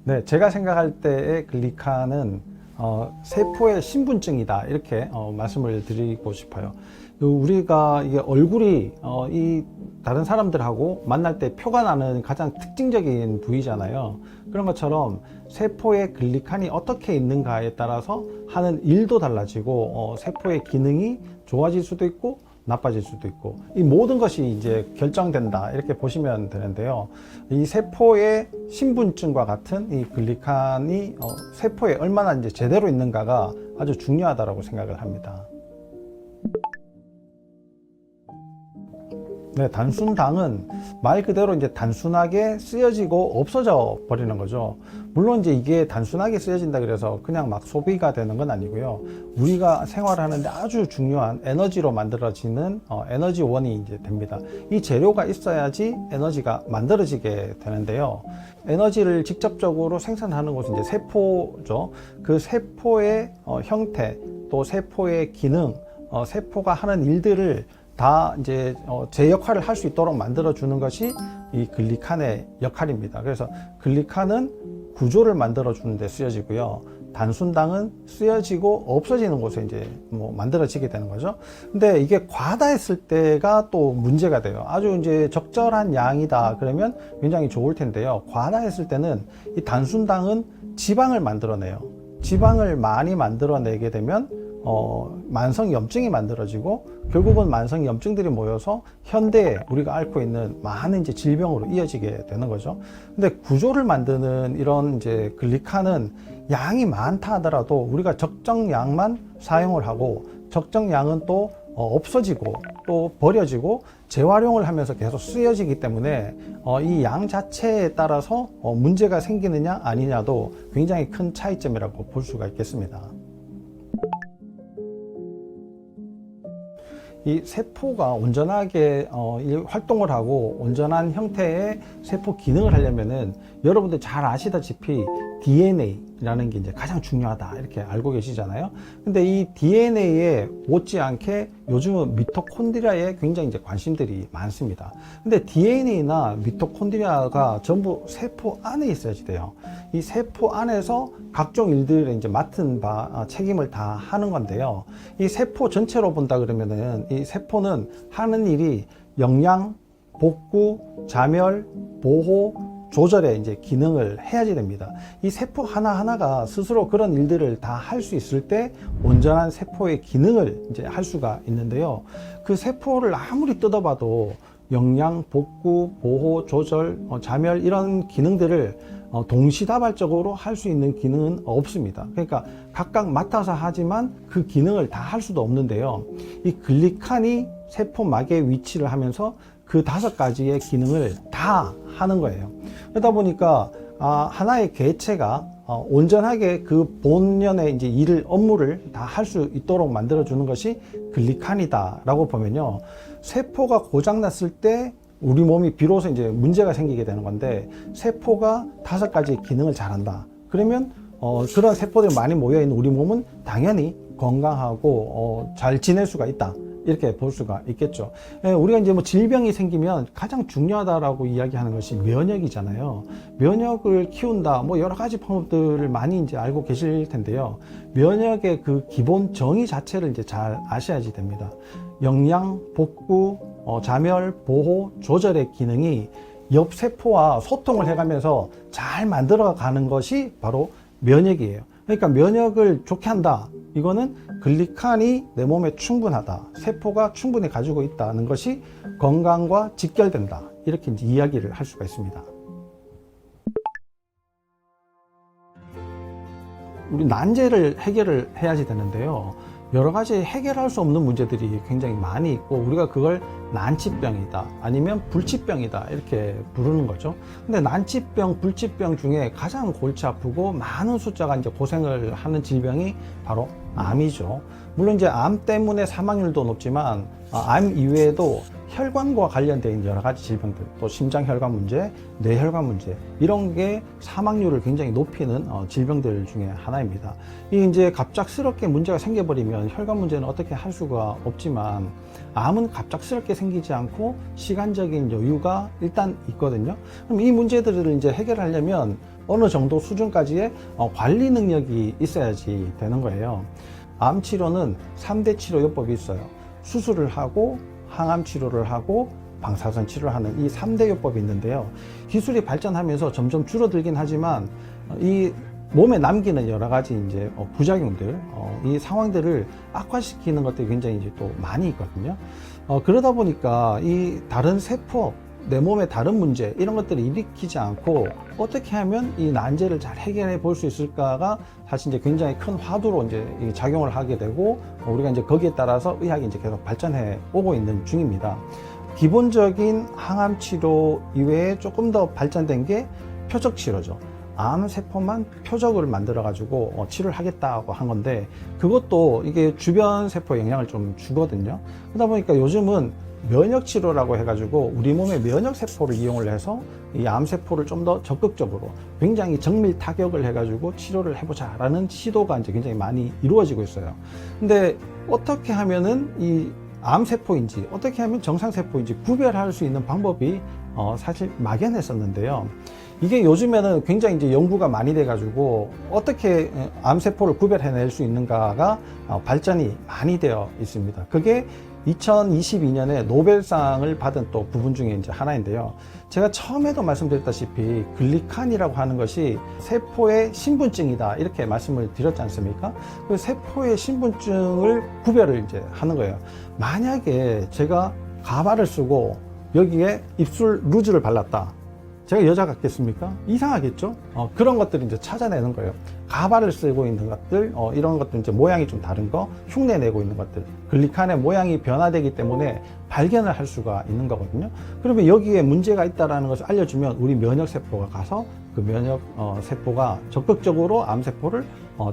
네, 제가 생각할 때의 글리칸은 세포의 신분증이다 이렇게 말씀을 드리고 싶어요. 우리가 이게 얼굴이 이 다른 사람들하고 만날 때 표가 나는 가장 특징적인 부위잖아요. 그런 것처럼 세포의 글리칸이 어떻게 있는가에 따라서 하는 일도 달라지고 세포의 기능이 좋아질 수도 있고 나빠질 수도 있고, 이 모든 것이 이제 결정된다 이렇게 보시면 되는데요. 이 세포의 신분증과 같은 이 글리칸이 세포에 얼마나 이제 제대로 있는가가 아주 중요하다고 생각을 합니다. 네, 단순당은 말 그대로 이제 단순하게 쓰여지고 없어져 버리는 거죠. 물론 이제 이게 단순하게 쓰여진다 그래서 그냥 막 소비가 되는 건 아니고요. 우리가 생활하는데 아주 중요한 에너지로 만들어지는 에너지원이 이제 됩니다. 이 재료가 있어야지 에너지가 만들어지게 되는데요. 에너지를 직접적으로 생산하는 곳은 이제 세포죠. 그 세포의 형태, 또 세포의 기능, 세포가 하는 일들을 다 이제 제 역할을 할 수 있도록 만들어 주는 것이 이 글리칸의 역할입니다. 그래서 글리칸은 구조를 만들어 주는 데 쓰여지고요. 단순당은 쓰여지고 없어지는 곳에 이제 만들어지게 되는 거죠. 근데 이게 과다했을 때가 또 문제가 돼요. 아주 이제 적절한 양이다 그러면 굉장히 좋을 텐데요. 과다했을 때는 이 단순당은 지방을 만들어내요. 지방을 많이 만들어내게 되면 만성염증이 만들어지고 결국은 만성염증들이 모여서 현대에 우리가 앓고 있는 많은 이제 질병으로 이어지게 되는 거죠. 근데 구조를 만드는 이런 이제 글리칸은 양이 많다 하더라도 우리가 적정량만 사용을 하고 적정량은 또 없어지고 또 버려지고 재활용을 하면서 계속 쓰여지기 때문에 이 양 자체에 따라서 문제가 생기느냐 아니냐도 굉장히 큰 차이점이라고 볼 수가 있겠습니다. 이 세포가 온전하게 활동을 하고 온전한 형태의 세포 기능을 하려면은 여러분들 잘 아시다시피 DNA라는 게 이제 가장 중요하다 이렇게 알고 계시잖아요. 근데 이 DNA에 못지않게 요즘은 미토콘드리아에 굉장히 이제 관심들이 많습니다. 근데 DNA나 미토콘드리아가 전부 세포 안에 있어야지 돼요. 이 세포 안에서 각종 일들을 이제 맡은 바 책임을 다 하는 건데요. 이 세포 전체로 본다 그러면은 이 세포는 하는 일이 영양, 복구, 자멸, 보호, 조절의 이제 기능을 해야지 됩니다. 이 세포 하나하나가 스스로 그런 일들을 다 할 수 있을 때 온전한 세포의 기능을 이제 할 수가 있는데요. 그 세포를 아무리 뜯어봐도 영양, 복구, 보호, 조절, 자멸 이런 기능들을 동시다발적으로 할 수 있는 기능은 없습니다. 그러니까 각각 맡아서 하지만 그 기능을 다 할 수도 없는데요. 이 글리칸이 세포막에 위치를 하면서 그 5가지의 기능을 다 하는 거예요. 그러다 보니까 하나의 개체가 온전하게 그 본연의 이제 업무를 다 할 수 있도록 만들어 주는 것이 글리칸이다라고 보면요. 세포가 고장났을 때 우리 몸이 비로소 이제 문제가 생기게 되는 건데, 세포가 5가지 기능을 잘한다. 그러면 그런 세포들이 많이 모여 있는 우리 몸은 당연히 건강하고 잘 지낼 수가 있다. 이렇게 볼 수가 있겠죠. 우리가 이제 질병이 생기면 가장 중요하다라고 이야기하는 것이 면역이잖아요. 면역을 키운다, 여러 가지 방법들을 많이 이제 알고 계실 텐데요. 면역의 그 기본 정의 자체를 이제 잘 아셔야지 됩니다. 영양, 복구, 자멸, 보호, 조절의 기능이 옆 세포와 소통을 해가면서 잘 만들어가는 것이 바로 면역이에요. 그러니까 면역을 좋게 한다. 이거는 글리칸이 내 몸에 충분하다. 세포가 충분히 가지고 있다는 것이 건강과 직결된다. 이렇게 이제 이야기를 할 수가 있습니다. 우리 난제를 해결을 해야지 되는데요. 여러 가지 해결할 수 없는 문제들이 굉장히 많이 있고, 우리가 그걸 난치병이다 아니면 불치병이다 이렇게 부르는 거죠. 근데 난치병, 불치병 중에 가장 골치 아프고 많은 숫자가 이제 고생을 하는 질병이 바로 암이죠. 물론 이제 암 때문에 사망률도 높지만 암 이외에도 혈관과 관련된 여러 가지 질병들, 또 심장혈관 문제, 뇌혈관 문제, 이런 게 사망률을 굉장히 높이는 질병들 중에 하나입니다. 이 이제 갑작스럽게 문제가 생겨버리면 혈관 문제는 어떻게 할 수가 없지만, 암은 갑작스럽게 생기지 않고 시간적인 여유가 일단 있거든요. 그럼 이 문제들을 이제 해결하려면 어느 정도 수준까지의 관리 능력이 있어야지 되는 거예요. 암 치료는 3대 치료요법이 있어요. 수술을 하고 항암 치료를 하고 방사선 치료를 하는 이 3대 요법이 있는데요. 기술이 발전하면서 점점 줄어들긴 하지만 이 몸에 남기는 여러 가지 이제 부작용들, 이 상황들을 악화시키는 것들이 굉장히 이제 또 많이 있거든요. 그러다 보니까 이 다른 세포, 내 몸의 다른 문제 이런 것들을 일으키지 않고 어떻게 하면 이 난제를 잘 해결해 볼 수 있을까가 사실 이제 굉장히 큰 화두로 이제 작용을 하게 되고 우리가 이제 거기에 따라서 의학이 이제 계속 발전해 오고 있는 중입니다. 기본적인 항암 치료 이외에 조금 더 발전된 게 표적 치료죠. 암 세포만 표적을 만들어 가지고 치료를 하겠다고 한 건데 그것도 이게 주변 세포에 영향을 좀 주거든요. 그러다 보니까 요즘은 면역 치료라고 해가지고 우리 몸의 면역 세포를 이용을 해서 이 암 세포를 좀 더 적극적으로 굉장히 정밀 타격을 해가지고 치료를 해보자라는 시도가 이제 굉장히 많이 이루어지고 있어요. 근데 어떻게 하면은 이 암 세포인지 어떻게 하면 정상 세포인지 구별할 수 있는 방법이 사실 막연했었는데요. 이게 요즘에는 굉장히 이제 연구가 많이 돼가지고 어떻게 암세포를 구별해낼 수 있는가가 발전이 많이 되어 있습니다. 그게 2022년에 노벨상을 받은 또 부분 중에 이제 하나인데요. 제가 처음에도 말씀드렸다시피 글리칸이라고 하는 것이 세포의 신분증이다 이렇게 말씀을 드렸지 않습니까? 그 세포의 신분증을 구별을 이제 하는 거예요. 만약에 제가 가발을 쓰고 여기에 입술 루즈를 발랐다. 제가 여자 같겠습니까? 이상하겠죠? 그런 것들을 이제 찾아내는 거예요. 가발을 쓰고 있는 것들, 이런 것들 이제 모양이 좀 다른 거, 흉내 내고 있는 것들. 글리칸의 모양이 변화되기 때문에 발견을 할 수가 있는 거거든요. 그러면 여기에 문제가 있다는 것을 알려주면 우리 면역세포가 가서 그 면역세포가 적극적으로 암세포를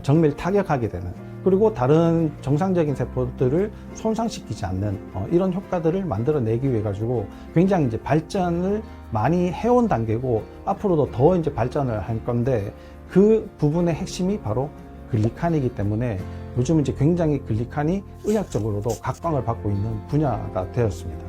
정밀 타격하게 되는, 그리고 다른 정상적인 세포들을 손상시키지 않는 이런 효과들을 만들어내기 위해 가지고 굉장히 이제 발전을 많이 해온 단계고 앞으로도 더 이제 발전을 할 건데 그 부분의 핵심이 바로 글리칸이기 때문에 요즘 이제 굉장히 글리칸이 의학적으로도 각광을 받고 있는 분야가 되었습니다.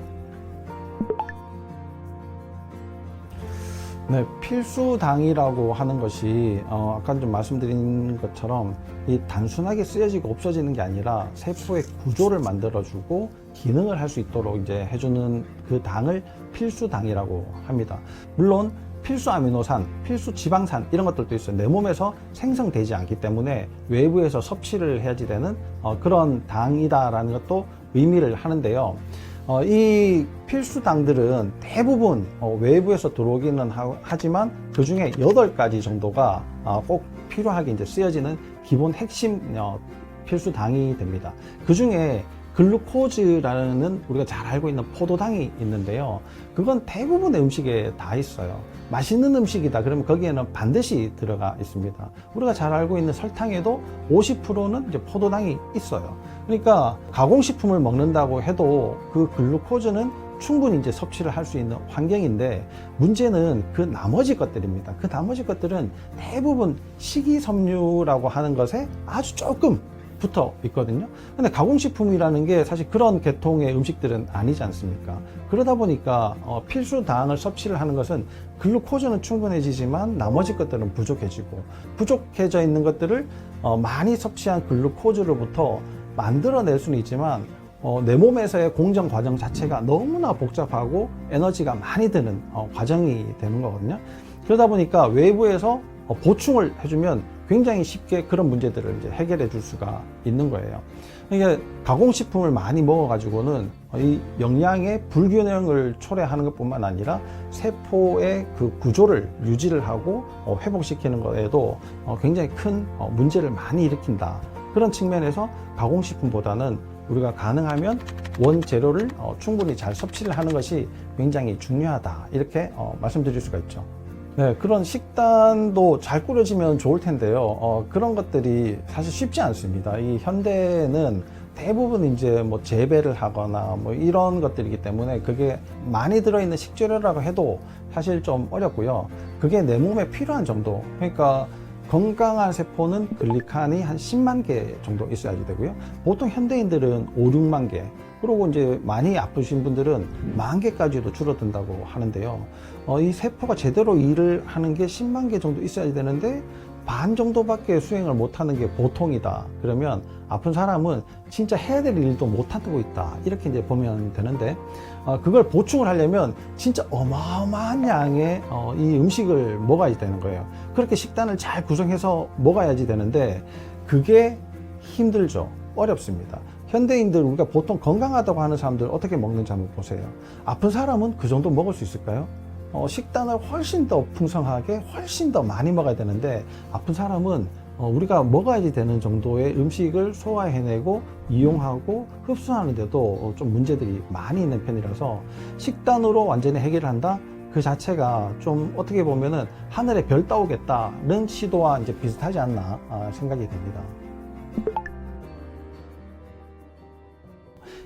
네, 필수당이라고 하는 것이 아까 좀 말씀드린 것처럼 이 단순하게 쓰여지고 없어지는 게 아니라 세포의 구조를 만들어주고 기능을 할 수 있도록 이제 해주는 그 당을 필수당이라고 합니다. 물론 필수 아미노산, 필수 지방산 이런 것들도 있어요. 내 몸에서 생성되지 않기 때문에 외부에서 섭취를 해야지 되는 그런 당이다라는 것도 의미를 하는데요. 이 필수당들은 대부분 외부에서 들어오기는 하지만 그 중에 8가지 정도가 꼭 필요하게 이제 쓰여지는 기본 핵심 필수당이 됩니다. 그 중에 글루코즈라는 우리가 잘 알고 있는 포도당이 있는데요. 그건 대부분의 음식에 다 있어요. 맛있는 음식이다 그러면 거기에는 반드시 들어가 있습니다. 우리가 잘 알고 있는 설탕에도 50%는 이제 포도당이 있어요. 그러니까 가공식품을 먹는다고 해도 그 글루코즈는 충분히 이제 섭취를 할 수 있는 환경인데 문제는 그 나머지 것들입니다. 그 나머지 것들은 대부분 식이섬유라고 하는 것에 아주 조금 붙어 있거든요. 근데 가공식품이라는 게 사실 그런 계통의 음식들은 아니지 않습니까? 그러다 보니까 필수당을 섭취를 하는 것은 글루코즈는 충분해지지만 나머지 것들은 부족해지고 부족해져 있는 것들을 많이 섭취한 글루코즈로부터 만들어낼 수는 있지만 내 몸에서의 공정 과정 자체가 너무나 복잡하고 에너지가 많이 드는 과정이 되는 거거든요. 그러다 보니까 외부에서 보충을 해주면 굉장히 쉽게 그런 문제들을 이제 해결해 줄 수가 있는 거예요. 이게 가공식품을 많이 먹어가지고는 이 영양의 불균형을 초래하는 것뿐만 아니라 세포의 그 구조를 유지를 하고 회복시키는 것에도 굉장히 큰 문제를 많이 일으킨다. 그런 측면에서 가공식품보다는 우리가 가능하면 원재료를 충분히 잘 섭취를 하는 것이 굉장히 중요하다. 이렇게 말씀드릴 수가 있죠. 네, 그런 식단도 잘 꾸려지면 좋을 텐데요. 그런 것들이 사실 쉽지 않습니다. 이 현대는 대부분 이제 뭐 재배를 하거나 뭐 이런 것들이기 때문에 그게 많이 들어있는 식재료라고 해도 사실 좀 어렵고요. 그게 내 몸에 필요한 정도. 그러니까 건강한 세포는 글리칸이 한 10만 개 정도 있어야지 되고요. 보통 현대인들은 5, 6만 개, 그리고 이제 많이 아프신 분들은 10,000 개까지도 줄어든다고 하는데요. 이 세포가 제대로 일을 하는 게 10만 개 정도 있어야 되는데 반 정도밖에 수행을 못하는 게 보통이다. 그러면 아픈 사람은 진짜 해야 될 일도 못하고 있다. 이렇게 이제 보면 되는데, 그걸 보충을 하려면 진짜 어마어마한 양의 이 음식을 먹어야 되는 거예요. 그렇게 식단을 잘 구성해서 먹어야지 되는데 그게 힘들죠. 어렵습니다. 현대인들, 우리가 보통 건강하다고 하는 사람들 어떻게 먹는지 한번 보세요. 아픈 사람은 그 정도 먹을 수 있을까요? 식단을 훨씬 더 풍성하게 훨씬 더 많이 먹어야 되는데 아픈 사람은 우리가 먹어야지 되는 정도의 음식을 소화해내고 이용하고 흡수하는데도 좀 문제들이 많이 있는 편이라서 식단으로 완전히 해결을 한다? 그 자체가 좀 어떻게 보면은 하늘에 별 따오겠다는 시도와 이제 비슷하지 않나 생각이 됩니다.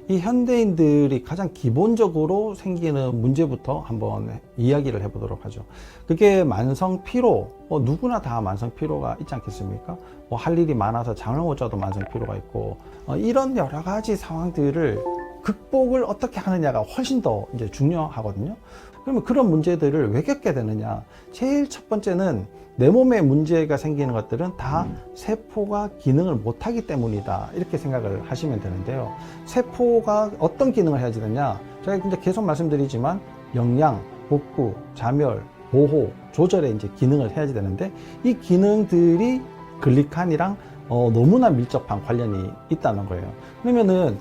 이 현대인들이 가장 기본적으로 생기는 문제부터 한번 이야기를 해보도록 하죠. 그게 만성 피로, 누구나 다 만성 피로가 있지 않겠습니까? 할 일이 많아서 잠을 못 자도 만성 피로가 있고, 이런 여러 가지 상황들을 극복을 어떻게 하느냐가 훨씬 더 이제 중요하거든요. 그러면 그런 문제들을 왜 겪게 되느냐? 제일 첫 번째는 내 몸에 문제가 생기는 것들은 다 세포가 기능을 못하기 때문이다. 이렇게 생각을 하시면 되는데요. 세포가 어떤 기능을 해야지 되냐? 제가 이제 계속 말씀드리지만 영양, 복구, 자멸, 보호, 조절에 이제 기능을 해야지 되는데 이 기능들이 글리칸이랑 너무나 밀접한 관련이 있다는 거예요. 그러면은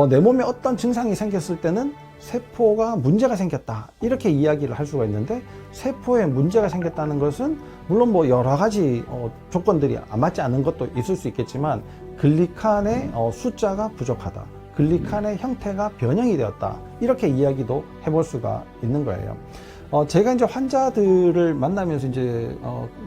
내 몸에 어떤 증상이 생겼을 때는 세포가 문제가 생겼다 이렇게 이야기를 할 수가 있는데, 세포에 문제가 생겼다는 것은 물론 뭐 여러 가지 조건들이 안 맞지 않은 것도 있을 수 있겠지만 글리칸의 숫자가 부족하다, 글리칸의 형태가 변형이 되었다, 이렇게 이야기도 해볼 수가 있는 거예요. 제가 이제 환자들을 만나면서 이제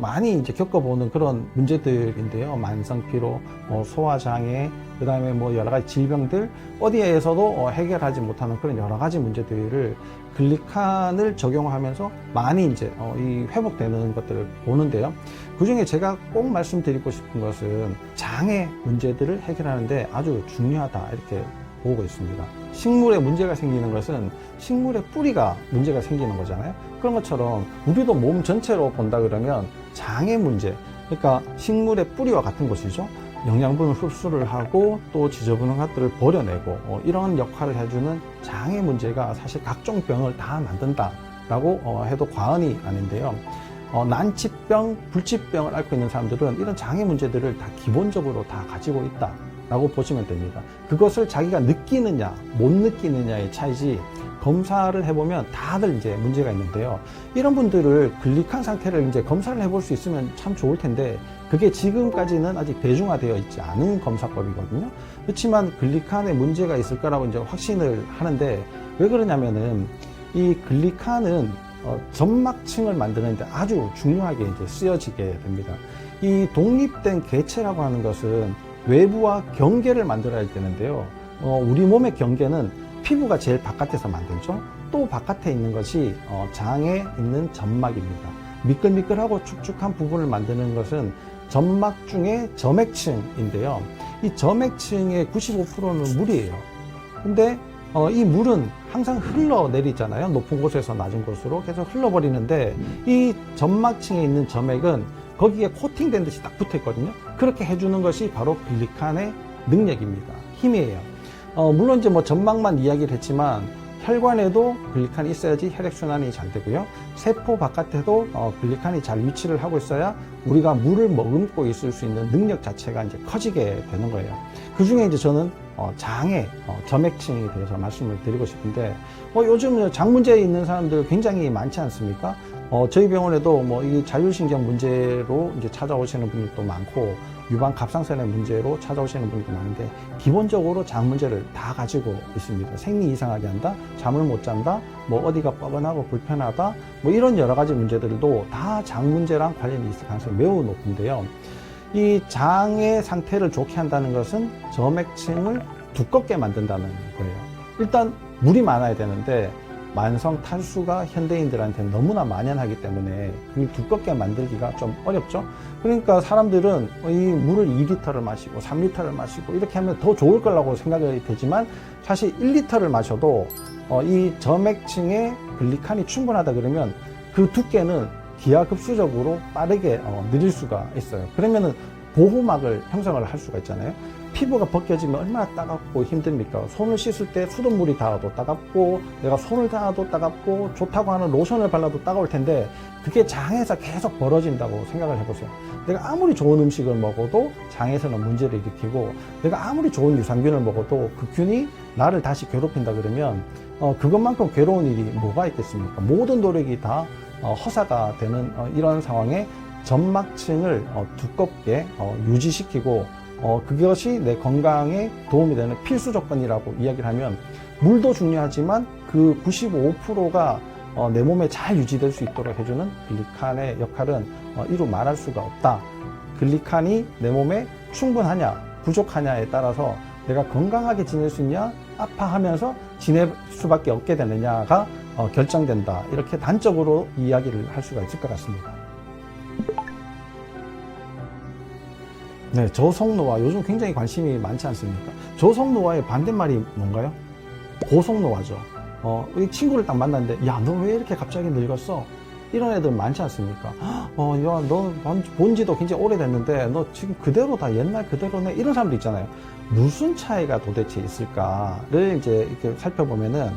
많이 이제 겪어보는 그런 문제들인데요. 만성 피로, 소화장애, 그 다음에 뭐 여러 가지 질병들, 어디에서도 해결하지 못하는 그런 여러 가지 문제들을 글리칸을 적용하면서 많이 이제 이 회복되는 것들을 보는데요. 그 중에 제가 꼭 말씀드리고 싶은 것은 장애 문제들을 해결하는데 아주 중요하다, 이렇게 보고 있습니다. 식물에 문제가 생기는 것은 식물의 뿌리가 문제가 생기는 거잖아요. 그런 것처럼 우리도 몸 전체로 본다 그러면 장의 문제, 그러니까 식물의 뿌리와 같은 것이죠. 영양분을 흡수를 하고 또 지저분한 것들을 버려내고 이런 역할을 해주는 장의 문제가 사실 각종 병을 다 만든다라고 해도 과언이 아닌데요. 난치병, 불치병을 앓고 있는 사람들은 이런 장의 문제들을 다 기본적으로 다 가지고 있다 라고 보시면 됩니다. 그것을 자기가 느끼느냐 못 느끼느냐의 차이지, 검사를 해보면 다들 이제 문제가 있는데요. 이런 분들을 글리칸 상태를 이제 검사를 해볼 수 있으면 참 좋을 텐데 그게 지금까지는 아직 대중화되어 있지 않은 검사법이거든요. 그렇지만 글리칸에 문제가 있을 거라고 이제 확신을 하는데, 왜 그러냐면은 이 글리칸은 점막층을 만드는데 아주 중요하게 이제 쓰여지게 됩니다. 이 독립된 개체라고 하는 것은 외부와 경계를 만들어야 되는데요. 우리 몸의 경계는 피부가 제일 바깥에서 만들죠. 또 바깥에 있는 것이 장에 있는 점막입니다. 미끌미끌하고 축축한 부분을 만드는 것은 점막 중에 점액층인데요. 이 점액층의 95%는 물이에요. 근데 이 물은 항상 흘러내리잖아요. 높은 곳에서 낮은 곳으로 계속 흘러버리는데 이 점막층에 있는 점액은 거기에 코팅된 듯이 딱 붙어 있거든요. 그렇게 해주는 것이 바로 글리칸의 능력입니다. 힘이에요. 물론 이제 뭐 점막만 이야기를 했지만 혈관에도 글리칸이 있어야지 혈액순환이 잘 되고요. 세포 바깥에도 글리칸이 잘 위치를 하고 있어야 우리가 물을 머금고 있을 수 있는 능력 자체가 이제 커지게 되는 거예요. 그 중에 이제 저는 장의 점액층에 대해서 말씀을 드리고 싶은데, 요즘 장 문제에 있는 사람들 굉장히 많지 않습니까? 저희 병원에도 뭐 이 자율신경 문제로 이제 찾아오시는 분들도 많고, 유방 갑상선의 문제로 찾아오시는 분들도 많은데, 기본적으로 장 문제를 다 가지고 있습니다. 생리 이상하게 한다, 잠을 못 잔다, 뭐 어디가 뻐근하고 불편하다, 뭐 이런 여러 가지 문제들도 다 장 문제랑 관련이 있을 가능성이 매우 높은데요. 이 장의 상태를 좋게 한다는 것은 점액층을 두껍게 만든다는 거예요. 일단 물이 많아야 되는데 만성 탈수가 현대인들한테 너무나 만연하기 때문에 그걸 두껍게 만들기가 좀 어렵죠. 그러니까 사람들은 이 물을 2리터를 마시고 3리터를 마시고 이렇게 하면 더 좋을 거라고 생각이 되지만 사실 1리터를 마셔도 이 점액층에 글리칸이 충분하다 그러면 그 두께는 기하급수적으로 빠르게 느릴 수가 있어요. 그러면은 보호막을 형성을 할 수가 있잖아요. 피부가 벗겨지면 얼마나 따갑고 힘듭니까? 손을 씻을 때 수돗물이 닿아도 따갑고 내가 손을 닿아도 따갑고 좋다고 하는 로션을 발라도 따가울 텐데 그게 장에서 계속 벌어진다고 생각을 해보세요. 내가 아무리 좋은 음식을 먹어도 장에서는 문제를 일으키고 내가 아무리 좋은 유산균을 먹어도 그 균이 나를 다시 괴롭힌다 그러면 그것만큼 괴로운 일이 뭐가 있겠습니까? 모든 노력이 다 허사가 되는 이런 상황에 점막층을 두껍게 유지시키고 그것이 내 건강에 도움이 되는 필수 조건이라고 이야기를 하면 물도 중요하지만 그 95%가 내 몸에 잘 유지될 수 있도록 해주는 글리칸의 역할은 이루 말할 수가 없다. 글리칸이 내 몸에 충분하냐 부족하냐에 따라서 내가 건강하게 지낼 수 있냐 아파하면서 지낼 수밖에 없게 되느냐가 결정된다. 이렇게 단적으로 이야기를 할 수가 있을 것 같습니다. 네, 저속노화 요즘 굉장히 관심이 많지 않습니까? 저속노화의 반대말이 뭔가요? 고속노화죠. 이 친구를 딱 만났는데 야, 너 왜 이렇게 갑자기 늙었어? 이런 애들 많지 않습니까? 야, 너 본지도 굉장히 오래됐는데 너 지금 그대로다, 옛날 그대로네. 이런 사람도 있잖아요. 무슨 차이가 도대체 있을까를 이제 이렇게 살펴보면은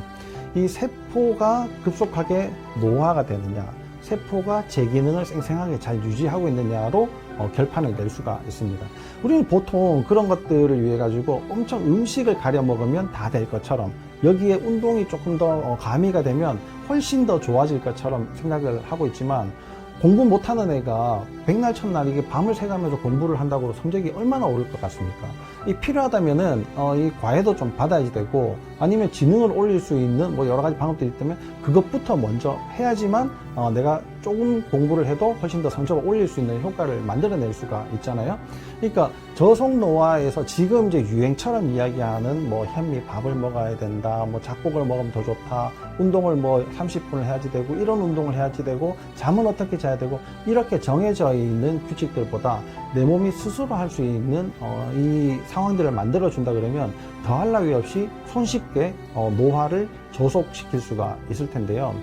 이 세포가 급속하게 노화가 되느냐, 세포가 제 기능을 쌩쌩하게 잘 유지하고 있느냐로 결판을 낼 수가 있습니다. 우리는 보통 그런 것들을 위해 가지고 엄청 음식을 가려 먹으면 다 될 것처럼 여기에 운동이 조금 더 가미가 되면 훨씬 더 좋아질 것처럼 생각을 하고 있지만 공부 못하는 애가 백날 첫날 이게 밤을 새가면서 공부를 한다고 성적이 얼마나 오를 것 같습니까? 이 필요하다면은 이 과외도 좀 받아야지 되고 아니면 지능을 올릴 수 있는 뭐 여러 가지 방법들이 있다면 그것부터 먼저 해야지만 내가 조금 공부를 해도 훨씬 더 성적을 올릴 수 있는 효과를 만들어낼 수가 있잖아요. 그러니까 저속노화에서 지금 이제 유행처럼 이야기하는 뭐 현미 밥을 먹어야 된다, 뭐 잡곡을 먹으면 더 좋다, 운동을 뭐 30분을 해야지 되고 이런 운동을 해야지 되고 잠은 어떻게 자야 되고 이렇게 정해져 있는 규칙들보다 내 몸이 스스로 할 수 있는 이 상황들을 만들어 준다 그러면 더할 나위 없이 손쉽게 노화를 조속시킬 수가 있을 텐데요.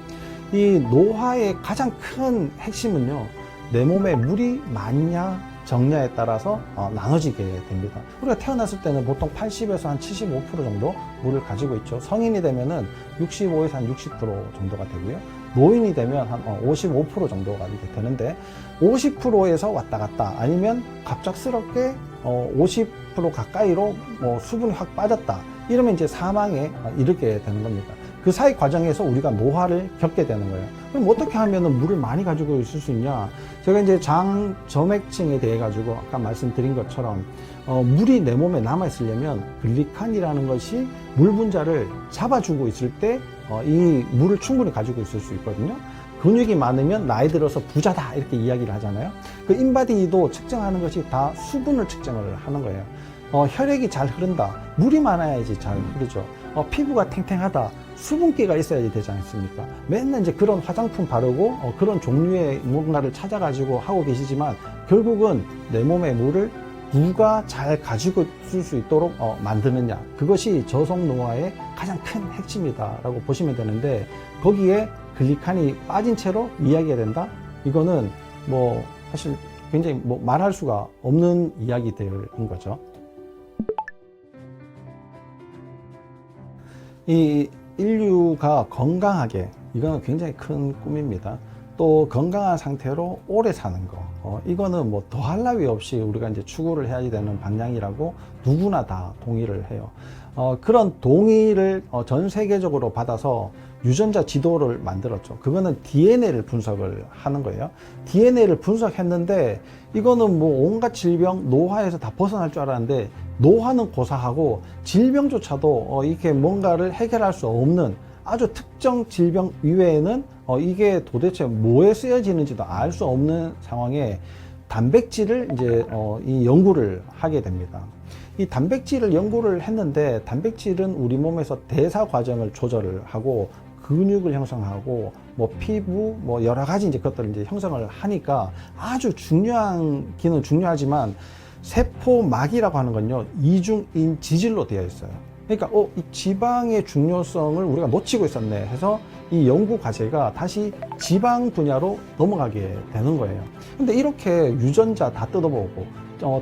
이 노화의 가장 큰 핵심은요, 내 몸에 물이 많냐 적냐에 따라서 나눠지게 됩니다. 우리가 태어났을 때는 보통 80에서 한 75% 정도 물을 가지고 있죠. 성인이 되면은 65에서 한 60% 정도가 되고요. 노인이 되면 한 55% 정도가 이렇게 되는데 50%에서 왔다 갔다 아니면 갑작스럽게 50% 가까이로 수분이 확 빠졌다. 이러면 이제 사망에 이르게 되는 겁니다. 그 사이 과정에서 우리가 노화를 겪게 되는 거예요. 그럼 어떻게 하면 물을 많이 가지고 있을 수 있냐? 제가 이제 장 점액층에 대해 가지고 아까 말씀드린 것처럼 물이 내 몸에 남아 있으려면 글리칸이라는 것이 물 분자를 잡아주고 있을 때 이 물을 충분히 가지고 있을 수 있거든요. 근육이 많으면 나이 들어서 부자다 이렇게 이야기를 하잖아요. 그 인바디도 측정하는 것이 다 수분을 측정을 하는 거예요. 혈액이 잘 흐른다. 물이 많아야지 잘 흐르죠. 피부가 탱탱하다. 수분기가 있어야지 되지 않습니까? 맨날 이제 그런 화장품 바르고 그런 종류의 뭔가를 찾아가지고 하고 계시지만 결국은 내 몸의 물을 누가 잘 가지고 있을 수 있도록 만드느냐. 그것이 저속노화의 가장 큰 핵심이다라고 보시면 되는데 거기에 글리칸이 빠진 채로 이야기해야 된다? 이거는 뭐 사실 굉장히 뭐 말할 수가 없는 이야기들인 거죠. 이 인류가 건강하게, 이거는 굉장히 큰 꿈입니다. 또 건강한 상태로 오래 사는 거, 이거는 뭐 더할 나위 없이 우리가 이제 추구를 해야 되는 방향이라고 누구나 다 동의를 해요. 그런 동의를 전 세계적으로 받아서 유전자 지도를 만들었죠. 그거는 DNA를 분석을 하는 거예요. DNA를 분석했는데 이거는 뭐 온갖 질병, 노화에서 다 벗어날 줄 알았는데 노화는 고사하고 질병조차도 이렇게 뭔가를 해결할 수 없는 아주 특정 질병 이외에는 이게 도대체 뭐에 쓰여지는지도 알 수 없는 상황에 단백질을 이제 이 연구를 하게 됩니다. 이 단백질을 연구를 했는데 단백질은 우리 몸에서 대사 과정을 조절을 하고 근육을 형성하고 뭐 피부 뭐 여러 가지 이제 것들을 이제 형성을 하니까 아주 중요한 기능 중요하지만 세포막이라고 하는 건요 이중인 지질로 되어 있어요. 그러니까 이 지방의 중요성을 우리가 놓치고 있었네 해서 이 연구 과제가 다시 지방 분야로 넘어가게 되는 거예요. 근데 이렇게 유전자 다 뜯어보고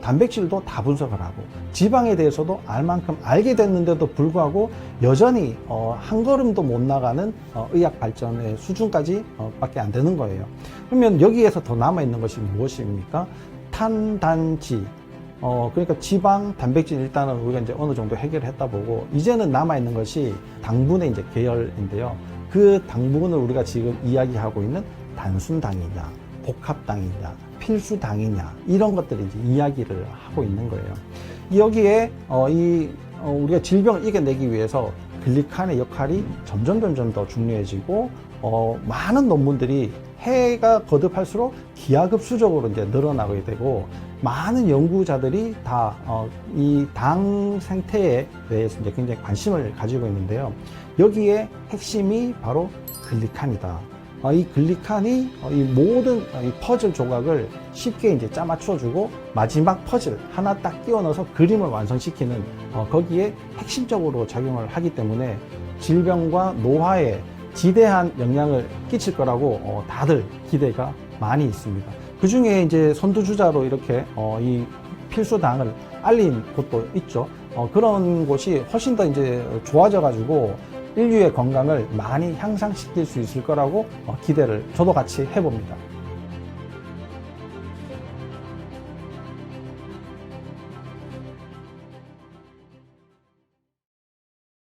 단백질도 다 분석을 하고 지방에 대해서도 알 만큼 알게 됐는데도 불구하고 여전히 한 걸음도 못 나가는 의학 발전의 수준까지 밖에 안 되는 거예요. 그러면 여기에서 더 남아있는 것이 무엇입니까? 탄단지. 그러니까 지방, 단백질 일단은 우리가 이제 어느 정도 해결을 했다 보고 이제는 남아있는 것이 당분의 이제 계열인데요. 그 당분을 우리가 지금 이야기하고 있는 단순당이냐, 복합당이냐, 필수당이냐 이런 것들을 이제 이야기를 하고 있는 거예요. 여기에 우리가 질병을 이겨내기 위해서 글리칸의 역할이 점점 더 중요해지고 많은 논문들이 해가 거듭할수록 기하급수적으로 이제 늘어나게 되고 많은 연구자들이 다 이 당 생태에 대해서 이제 굉장히 관심을 가지고 있는데요. 여기에 핵심이 바로 글리칸이다. 이 글리칸이 이 모든 이 퍼즐 조각을 쉽게 이제 짜맞춰주고 마지막 퍼즐 하나 딱 끼워 넣어서 그림을 완성시키는 거기에 핵심적으로 작용을 하기 때문에 질병과 노화에 지대한 영향을 끼칠 거라고 다들 기대가 많이 있습니다. 그 중에 이제 선두주자로 이렇게 이 필수당을 알린 곳도 있죠. 그런 곳이 훨씬 더 이제 좋아져 가지고 인류의 건강을 많이 향상시킬 수 있을 거라고 기대를 저도 같이 해봅니다.